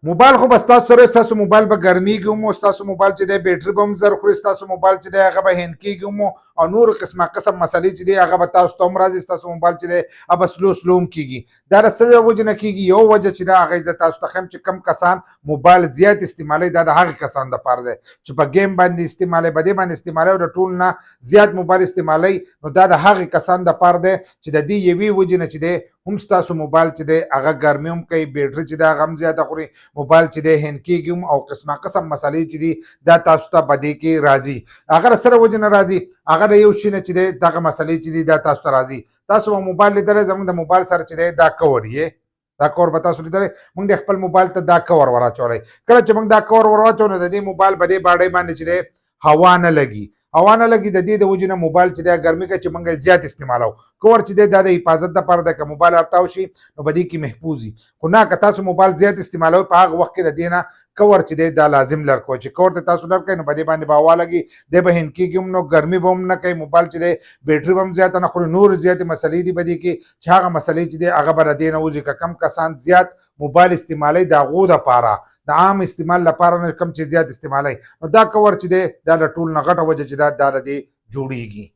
موبایل خو بس تاسو سره ستاسو موبایل به ګرمیږي هم، ستاسو موبایل چې دی بیټري به هم زر خوري، ستاسو موبایل چې دی هغه به هینګ کېږي هم، او نور قسمه قسم مسلې چې دی هغه به تاسو ته هم راځي، ستاسو موبایل چې دی هغه به سلو سلو هم کېږي. دا د څه وجې نه کېږي؟ یو وجه چې دا هغه زه تاسو ته ښیم چې کم کسان موبایل زیات استعمالوي، دا د هغې کسانو دپاره دی چې په ګیم باندې استعمالوي، په دې باندې استعمالوي او د ټول نه زیات موبایل استعمالوي، نو دا د هغې کسانو دپاره دی چې د دې یوې وجې نه چې دی هم ستاسو موبایل چې دی هغه ګرمي هم کوي، بیټري چې دی هغه هم زیاته خوري، موبایل چې دی هینګ کېږي هم، او قسمه قسم مسلې چې دي دا تاسو ته په دې کې راځي. هغه د سره وجې نه راځي، هغه د یو شي نه چې دی دغه مسلې چې دي دا تاسو ته راځي. تاسو به موبایل لیدلی، زموږ د موبایل سره چې دی دا کور یې، دا کور به تاسو لیدلی، موږ د خپل موبایل ته دا کور ور اچولی. کله چې موږ دا کور ور واچو نو د دې موبایل په دې باډۍ باندې چې دی هوا نه لګي، هوا نه لګي، د دې د وجې نه موبایل چې دی ګرمي کوي چې موږ یې زیات استعمالوو. کور چې دی دا د حفاظت دپاره دی، که موبایل ارتاو شي نو په دې کې محفوظ وي. خو نه، که تاسو موبایل زیات استعمالوئ په هغه وخت کې د دې نه کور چې دی دا لازم لر کوئ، چې کور ته تاسو لر کوئ نو په دې باندې به هوا لګي، دی به هینګ کېږي هم، نو ګرمي به هم نه کوي، موبایل چې دی بیټري به هم زیاته نه خوري، نور زیاتې مسلې دي په دې کې چې هغه مسلې چې دی هغه به د دې نه وځي. که کم کسان زیات موبایل استعمالوي د هغو دپاره، د عام استعمال لپاره نه، کم چې زیات استعمالوي، نو دا کور چې دی دا د ټول نه غټه وجه چې دا د دې جوړیږي.